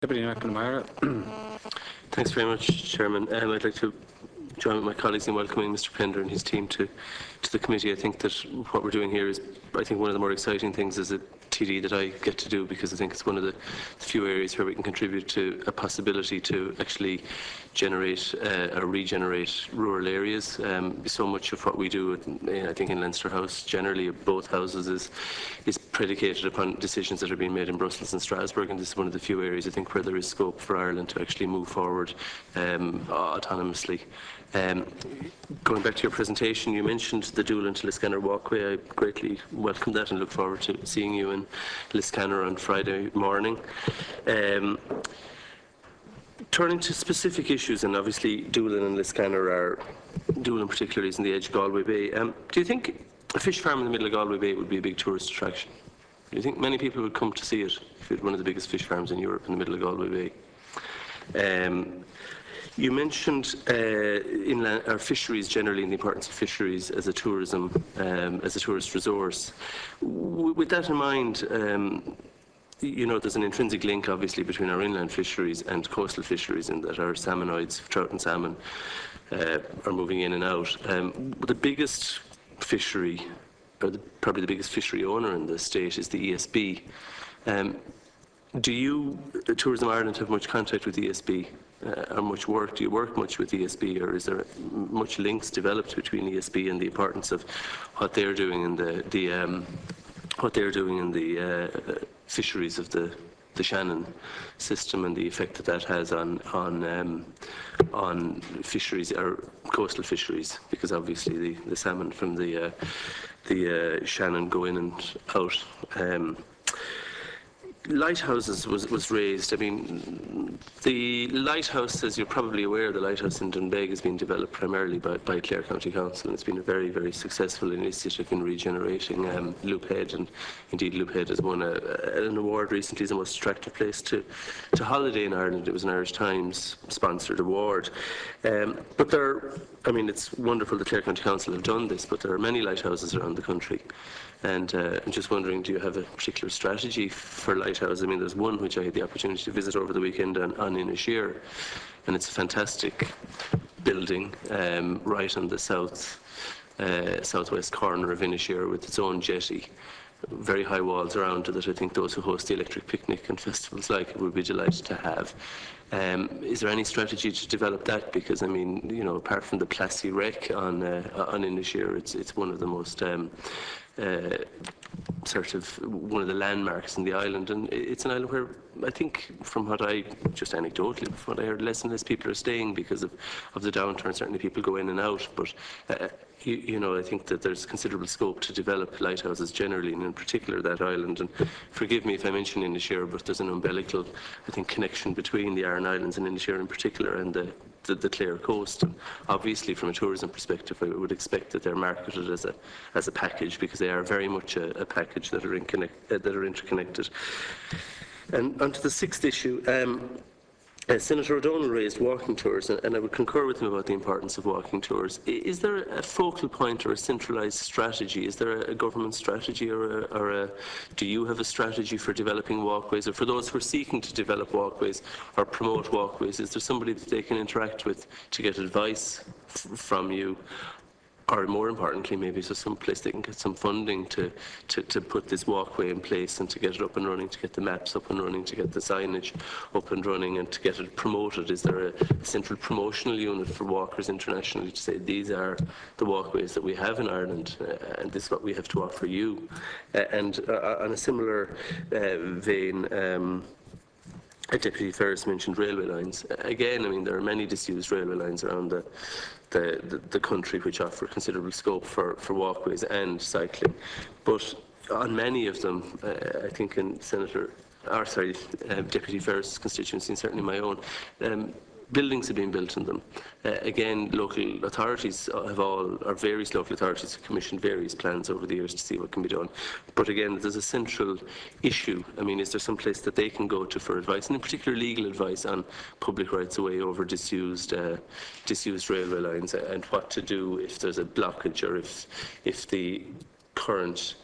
Deputy Mcnamara. Thanks very much, Chairman. I'd like to join with my colleagues in welcoming Mr. Pender and his team to the committee. I think that what we're doing here is, I think, one of the more exciting things as a TD that I get to do, because I think it's one of the few areas where we can contribute to a possibility to actually generate or regenerate rural areas. So much of what we do, I think, in Leinster House, generally both houses, is predicated upon decisions that are being made in Brussels and Strasbourg, and this is one of the few areas, I think, where there is scope for Ireland to actually move forward autonomously. Going back to your presentation, you mentioned the Doolin to Liscannor walkway. I greatly welcome that and look forward to seeing you in Liscannor on Friday morning. Turning to specific issues, and obviously Doolin and Liscannor Doolin particularly is in the edge of Galway Bay. Do you think a fish farm in the middle of Galway Bay would be a big tourist attraction? Do you think many people would come to see it if it had one of the biggest fish farms in Europe in the middle of Galway Bay? You mentioned our fisheries generally, and the importance of fisheries as a tourism, as a tourist resource. With that in mind, you know, there's an intrinsic link, obviously, between our inland fisheries and coastal fisheries, in that our salmonoids, trout and salmon, are moving in and out. The biggest fishery, or probably the biggest fishery owner in the state, is the ESB. Do you, Tourism Ireland, have much contact with ESB? Or much work? Do you work much with ESB, or is there much links developed between ESB and the importance of what they're doing in the fisheries of the Shannon system, and the effect that that has on fisheries, or coastal fisheries, because obviously the salmon from the Shannon go in and out. Lighthouses was raised. I mean, the lighthouse, as you're probably aware, the lighthouse in Dunbeg has been developed primarily by Clare County Council, and it's been a very, very successful initiative in regenerating Loop Head, and indeed Loop Head has won an award recently as the most attractive place to holiday in Ireland. It was an Irish Times sponsored award. But I mean, it's wonderful that Clare County Council have done this, but there are many lighthouses around the country. And I'm just wondering, do you have a particular strategy for lighthouses? I mean, there's one which I had the opportunity to visit over the weekend on Inisheer, and it's a fantastic building right on the southwest corner of Inisheer, with its own jetty, very high walls around it, that I think those who host the electric picnic and festivals like it would be delighted to have. Is there any strategy to develop that? Because, I mean, you know, apart from the Plassey wreck on Inisheer, it's one of the most sort of one of the landmarks in the island, and it's an island where I think, from what I, just anecdotally, from what I heard, less and less people are staying because of the downturn. Certainly people go in and out, but you know, I think that there's considerable scope to develop lighthouses generally, and in particular that island. And forgive me if I mention Inisheer, but there's an umbilical, I think, connection between the Aran Islands and Inisheer in particular, and the Clare coast. And obviously, from a tourism perspective, I would expect that they're marketed as a package, because they are very much a package that are interconnected. And onto the sixth issue. Senator O'Donnell raised walking tours, and I would concur with him about the importance of walking tours. Is there a focal point or a centralised strategy? Is there a government strategy, or do you have a strategy for developing walkways, or for those who are seeking to develop walkways or promote walkways? Is there somebody that they can interact with to get advice from you? Or more importantly, maybe so some place they can get some funding to put this walkway in place, and to get it up and running, to get the maps up and running, to get the signage up and running, and to get it promoted. Is there a central promotional unit for walkers internationally to say, these are the walkways that we have in Ireland, and this is what we have to offer you? And on a similar vein, Deputy Ferris mentioned railway lines. Again, I mean, there are many disused railway lines around the country which offer considerable scope for walkways and cycling. But on many of them, I think in Deputy Ferris' constituency, and certainly my own, buildings have been built in them. Again, local authorities various local authorities have commissioned various plans over the years to see what can be done. But again, there's a central issue. I mean, is there some place that they can go to for advice, and in particular legal advice on public rights of way over disused railway lines, and what to do if there's a blockage, or if the current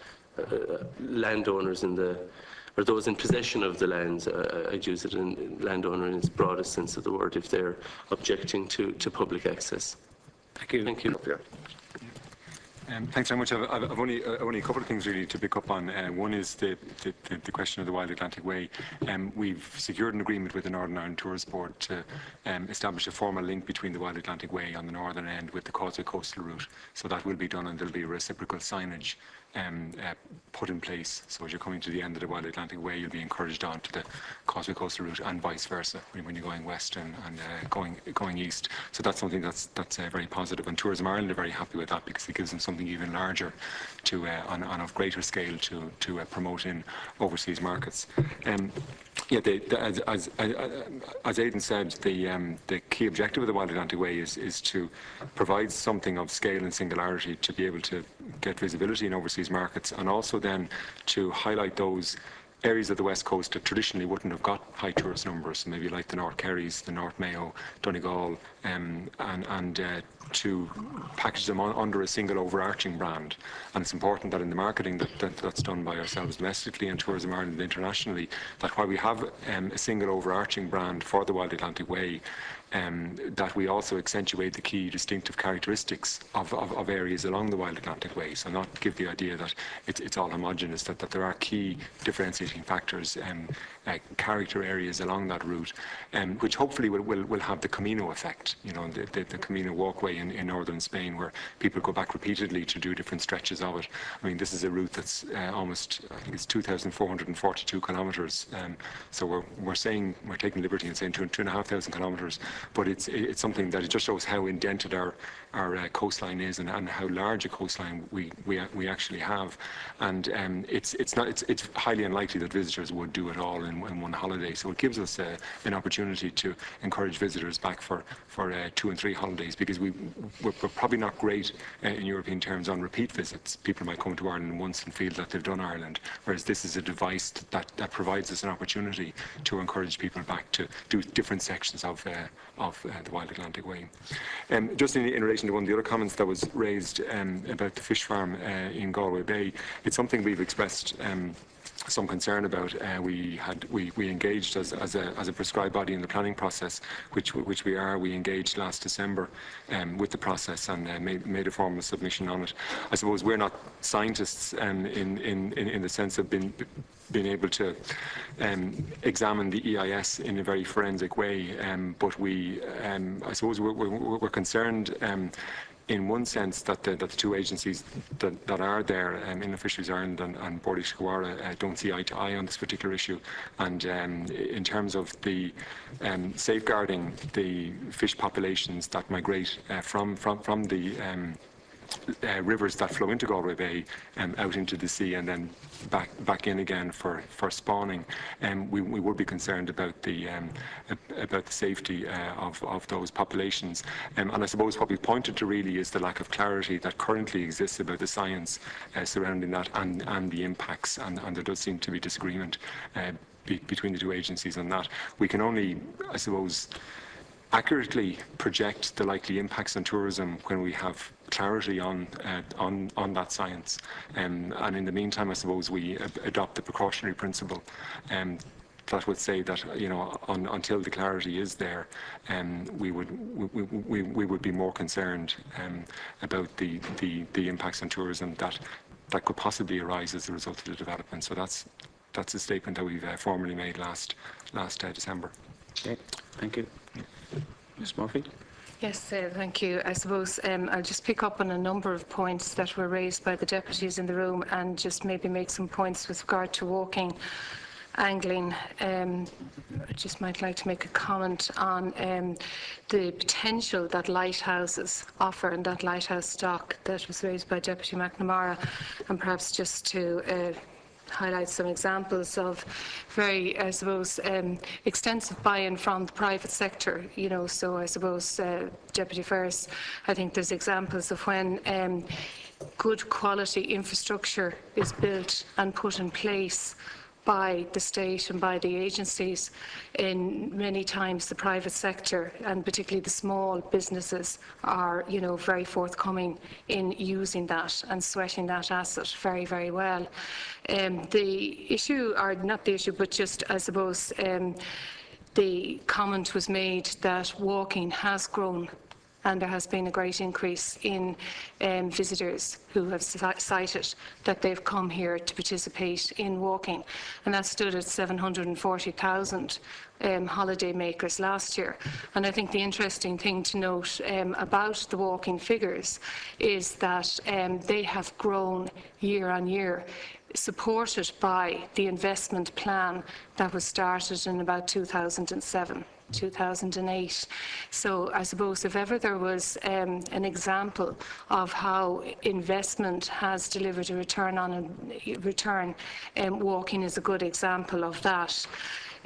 landowners in the or those in possession of the lands, I'd use it in landowner in its broadest sense of the word, if they're objecting to public access. Thank you. Thank you. Thanks very much. I've only a couple of things really to pick up on. One is the question of the Wild Atlantic Way. We've secured an agreement with the Northern Ireland Tourist Board to establish a formal link between the Wild Atlantic Way on the northern end with the Causeway Coastal Route. So that will be done, and there'll be reciprocal signage put in place. So as you're coming to the end of the Wild Atlantic Way, you'll be encouraged on to the Causeway Coastal Route and vice versa when you're going west and going east. So that's something that's very positive, and Tourism Ireland are very happy with that, because it gives them something even larger to on a greater scale to promote in overseas markets. As Aidan said, the key objective of the Wild Atlantic Way is to provide something of scale and singularity to be able to get visibility in overseas markets, and also then to highlight those areas of the West Coast that traditionally wouldn't have got high tourist numbers, maybe like the North Kerrys, the North Mayo, Donegal, and to package them under a single overarching brand. And it's important that in the marketing that's done by ourselves domestically and Tourism Ireland internationally, that while we have a single overarching brand for the Wild Atlantic Way, that we also accentuate the key distinctive characteristics of areas along the Wild Atlantic Way. So not give the idea that it's all homogenous, that there are key differentiating factors, character areas along that route, which hopefully will have the Camino effect, you know, the Camino walkway in northern Spain, where people go back repeatedly to do different stretches of it. I mean, this is a route that's almost, I think it's 2,442 kilometres. So we're taking liberty and saying 2,500 kilometres, but it's something that it just shows how indented our coastline is, and how large a coastline we actually have. And it's highly unlikely that visitors would do it all in one holiday. So it gives us an opportunity to encourage visitors back for 2 and 3 holidays, because we're probably not great in European terms on repeat visits. People might come to Ireland once and feel that they've done Ireland, whereas this is a device that provides us an opportunity to encourage people back to do different sections of the Wild Atlantic Way. Just in relation to one of the other comments that was raised about the fish farm in Galway Bay, it's something we've expressed some concern about. We engaged as a prescribed body in the planning process, which we engaged last December with the process, and made a formal submission on it. I suppose we're not scientists in the sense of being able to examine the EIS in a very forensic way, but I suppose we're concerned in one sense that the two agencies that are there in Fisheries Ireland and Bord Iascaigh Mhara don't see eye to eye on this particular issue. And in terms of the safeguarding the fish populations that migrate from the rivers that flow into Galway Bay out into the sea and then back in again for spawning, we would be concerned about the safety of those populations. And I suppose what we've pointed to really is the lack of clarity that currently exists about the science surrounding that and the impacts, and there does seem to be disagreement between the two agencies on that. We can only, I suppose, accurately project the likely impacts on tourism when we have clarity on that science. And in the meantime, I suppose we adopt the precautionary principle that would say that, you know, until the clarity is there, we would be more concerned about the impacts on tourism that could possibly arise as a result of the development. So that's a statement that we've formally made last December. Okay, thank you. Ms. Murphy? Yes, thank you. I suppose I'll just pick up on a number of points that were raised by the deputies in the room, and just maybe make some points with regard to walking, angling. I just might like to make a comment on the potential that lighthouses offer, and that lighthouse stock that was raised by Deputy Mcnamara, and perhaps just to highlight some examples of very, I suppose, extensive buy-in from the private sector, you know. So I suppose, Deputy Ferris, I think there's examples of when good quality infrastructure is built and put in place by the state and by the agencies. In many times the private sector, and particularly the small businesses, are very forthcoming in using that and sweating that asset very, very well. The issue, or not the issue, but just I suppose the comment was made that walking has grown, and there has been a great increase in visitors who have cited that they've come here to participate in walking, and that stood at 740,000 holiday makers last year. And I think the interesting thing to note about the walking figures is that they have grown year on year, supported by the investment plan that was started in about 2007. 2008. So I suppose if ever there was an example of how investment has delivered a return on a return, walking is a good example of that.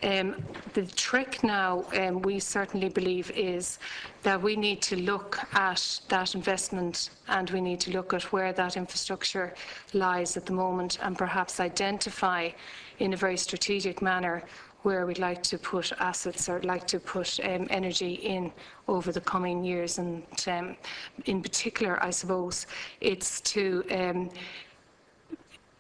The trick now, we certainly believe, is that we need to look at that investment, and we need to look at where that infrastructure lies at the moment, and perhaps identify in a very strategic manner where we'd like to put assets or like to put energy in over the coming years. And in particular, I suppose, it's to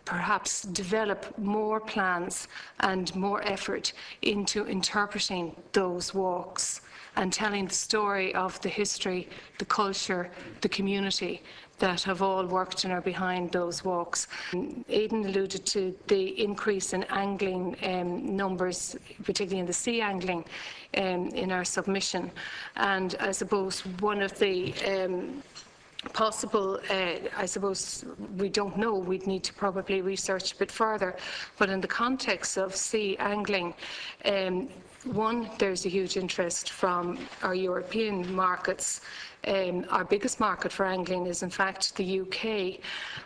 perhaps develop more plans and more effort into interpreting those walks and telling the story of the history, the culture, the community that have all worked and are behind those walks. Aidan alluded to the increase in angling numbers, particularly in the sea angling, in our submission. And I suppose one of the possible, I suppose we don't know, we'd need to probably research a bit further, but in the context of sea angling, one, there's a huge interest from our European markets. Our biggest market for angling is in fact the UK,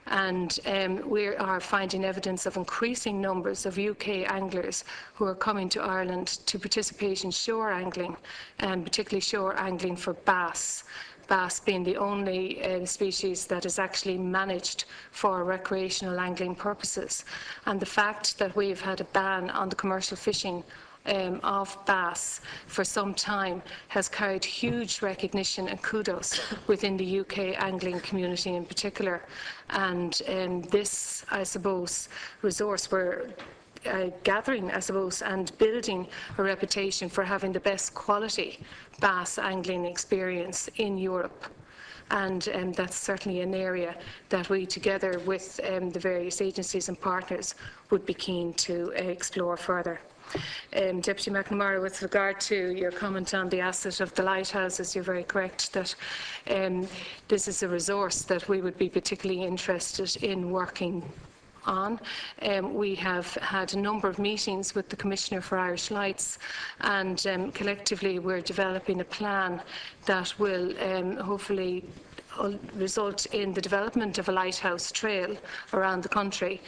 and we are finding evidence of increasing numbers of UK anglers who are coming to Ireland to participate in shore angling, and particularly shore angling for bass. Bass being the only species that is actually managed for recreational angling purposes. And the fact that we've had a ban on the commercial fishing of bass for some time has carried huge recognition and kudos within the UK angling community in particular. And this, I suppose, resource we're gathering, I suppose, and building a reputation for having the best quality bass angling experience in Europe. And that's certainly an area that we, together with the various agencies and partners, would be keen to explore further. Deputy Mcnamara, with regard to your comment on the asset of the lighthouses, you're very correct that this is a resource that we would be particularly interested in working on. We have had a number of meetings with the Commissioner for Irish Lights, and collectively we're developing a plan that will hopefully result in the development of a lighthouse trail around the country.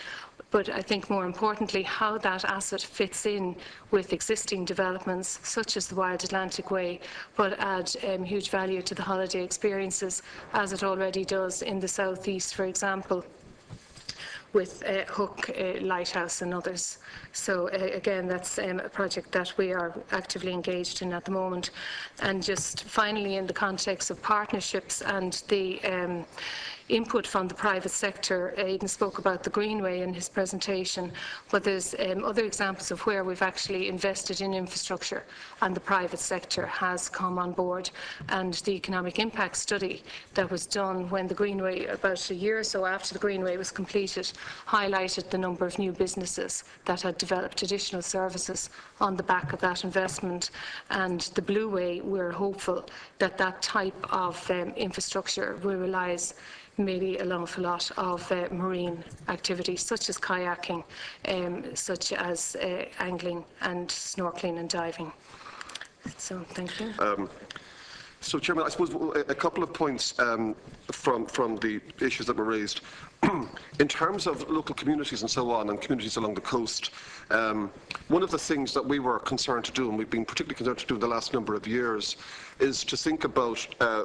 But I think more importantly, how that asset fits in with existing developments, such as the Wild Atlantic Way, but add huge value to the holiday experiences, as it already does in the southeast, for example, with Hook Lighthouse and others. So again, that's a project that we are actively engaged in at the moment. And just finally, in the context of partnerships and the input from the private sector, Aidan spoke about the Greenway in his presentation, but there's other examples of where we've actually invested in infrastructure and the private sector has come on board. And the economic impact study that was done when the Greenway, about a year or so after the Greenway was completed, highlighted the number of new businesses that had developed additional services on the back of that investment. And the Blue Way, we're hopeful that that type of infrastructure will realise maybe an awful lot of marine activities, such as kayaking, such as angling and snorkeling and diving. So, thank you. So, Chairman, I suppose a couple of points from the issues that were raised. In terms of local communities and so on, and communities along the coast, one of the things that we were concerned to do, and we've been particularly concerned to do in the last number of years, is to think about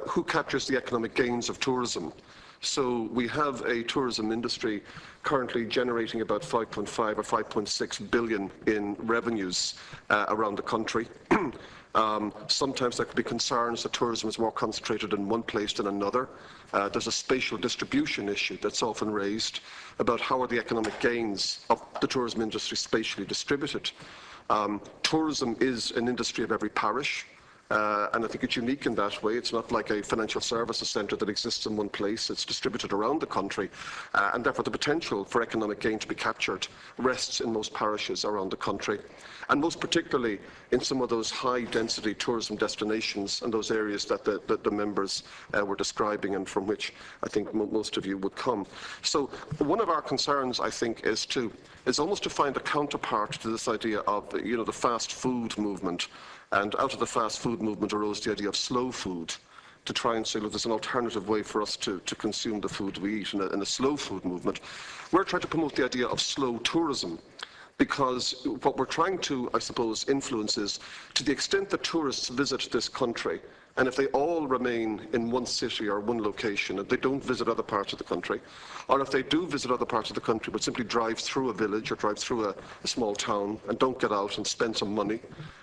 who captures the economic gains of tourism. So we have a tourism industry currently generating about 5.5 or 5.6 billion in revenues around the country. Sometimes there could be concerns that tourism is more concentrated in one place than another. There's a spatial distribution issue that's often raised about how are the economic gains of the tourism industry spatially distributed. Tourism is an industry of every parish. And I think it's unique in that way. It's not like a financial services centre that exists in one place. It's distributed around the country. And therefore, the potential for economic gain to be captured rests in most parishes around the country. And most particularly in some of those high-density tourism destinations and those areas that the members were describing and from which I think most of you would come. So one of our concerns, I think, is almost to find a counterpart to this idea of, the fast food movement. And out of the fast food movement arose the idea of slow food, to try and say, look, there's an alternative way for us to consume the food we eat in a slow food movement. We're trying to promote the idea of slow tourism, because what we're trying to, I suppose, influence is, to the extent that tourists visit this country, and if they all remain in one city or one location and they don't visit other parts of the country, or if they do visit other parts of the country but simply drive through a village or drive through a small town and don't get out and spend some money,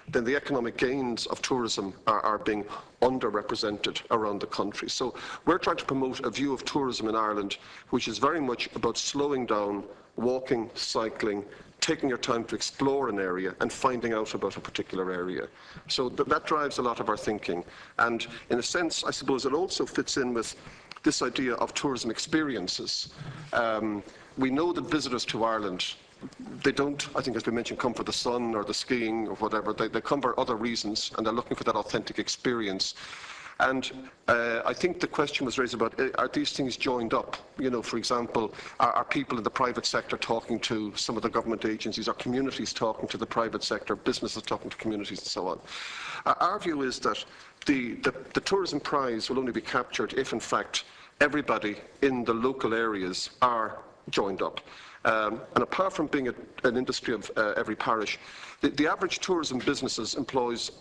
then the economic gains of tourism are being underrepresented around the country. So we're trying to promote a view of tourism in Ireland which is very much about slowing down, walking, cycling, taking your time to explore an area and finding out about a particular area. So that drives a lot of our thinking. And in a sense, I suppose it also fits in with this idea of tourism experiences. We know that visitors to Ireland, they don't, I think as we mentioned, come for the sun or the skiing or whatever. They come for other reasons and they're looking for that authentic experience. And I think the question was raised about, are these things joined up? For example, are people in the private sector talking to some of the government agencies? Are communities talking to the private sector? Businesses talking to communities and so on? Our view is that the tourism prize will only be captured if, in fact, everybody in the local areas are joined up. And apart from being an industry of every parish, the average tourism businesses employs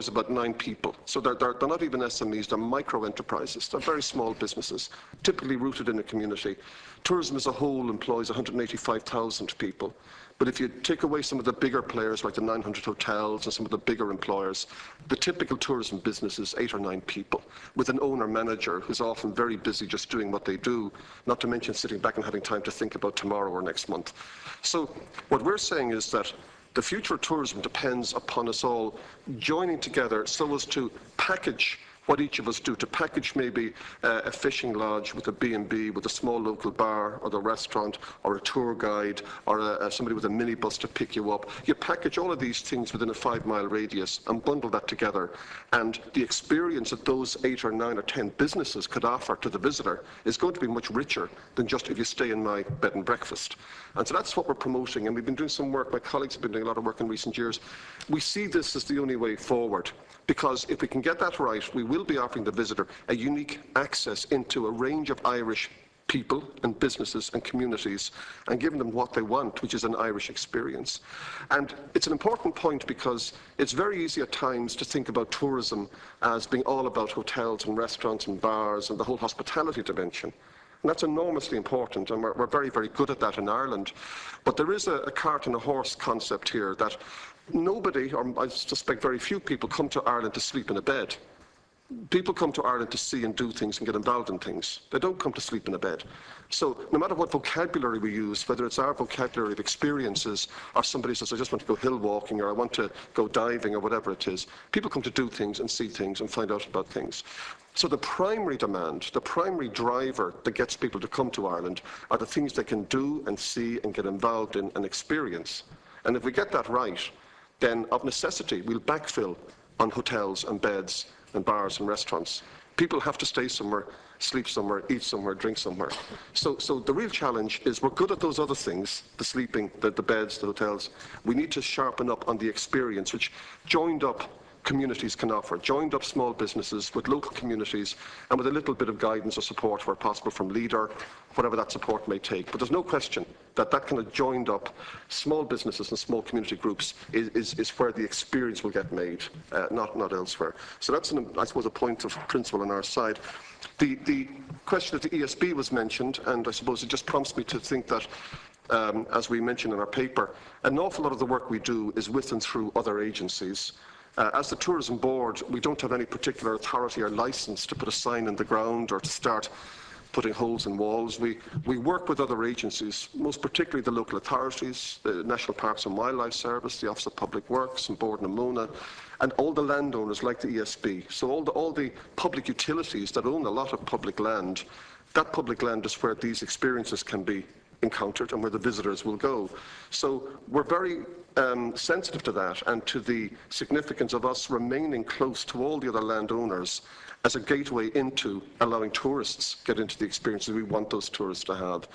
about 9 people. So they're not even SMEs, they're micro-enterprises. They're very small businesses, typically rooted in a community. Tourism as a whole employs 185,000 people. But if you take away some of the bigger players, like the 900 hotels and some of the bigger employers, the typical tourism business is 8 or 9 people, with an owner-manager who's often very busy just doing what they do, not to mention sitting back and having time to think about tomorrow or next month. So what we're saying is that the future of tourism depends upon us all joining together so as to package what each of us do, to package maybe a fishing lodge with a B&B, with a small local bar or the restaurant, or a tour guide, or somebody with a minibus to pick you up. You package all of these things within a 5-mile radius and bundle that together, and the experience that those 8 or 9 or 10 businesses could offer to the visitor is going to be much richer than just if you stay in my bed and breakfast. And so that's what we're promoting, and we've been doing some work, my colleagues have been doing a lot of work in recent years. We see this as the only way forward, because if we can get that right, we will be offering the visitor a unique access into a range of Irish people and businesses and communities, and giving them what they want, which is an Irish experience. And it's an important point because it's very easy at times to think about tourism as being all about hotels and restaurants and bars and the whole hospitality dimension. And that's enormously important, and we're very, very good at that in Ireland. But there is a cart and a horse concept here, that nobody, or I suspect very few people, come to Ireland to sleep in a bed. People come to Ireland to see and do things and get involved in things. They don't come to sleep in a bed. So no matter what vocabulary we use, whether it's our vocabulary of experiences, or somebody says, I just want to go hill walking, or I want to go diving, or whatever it is, people come to do things and see things and find out about things. So the primary demand, the primary driver that gets people to come to Ireland are the things they can do and see and get involved in and experience. And if we get that right, then of necessity we'll backfill on hotels and beds and bars and restaurants. People have to stay somewhere, sleep somewhere, eat somewhere, drink somewhere. So the real challenge is, we're good at those other things, the sleeping, the beds, the hotels. We need to sharpen up on the experience, which joined up communities can offer, joined up small businesses with local communities and with a little bit of guidance or support where possible from leader, whatever that support may take. But there's no question that that kind of joined up small businesses and small community groups is where the experience will get made, not elsewhere. So that's, I suppose, a point of principle on our side. The question of the ESB was mentioned, and I suppose it just prompts me to think that, as we mentioned in our paper, an awful lot of the work we do is with and through other agencies. As the Tourism Board, we don't have any particular authority or licence to put a sign in the ground or to start putting holes in walls. We work with other agencies, most particularly the local authorities, the National Parks and Wildlife Service, the Office of Public Works and Board Mcnamara, and all the landowners like the ESB. So all the public utilities that own a lot of public land, that public land is where these experiences can be encountered and where the visitors will go. So we're very sensitive to that and to the significance of us remaining close to all the other landowners as a gateway into allowing tourists get into the experiences we want those tourists to have.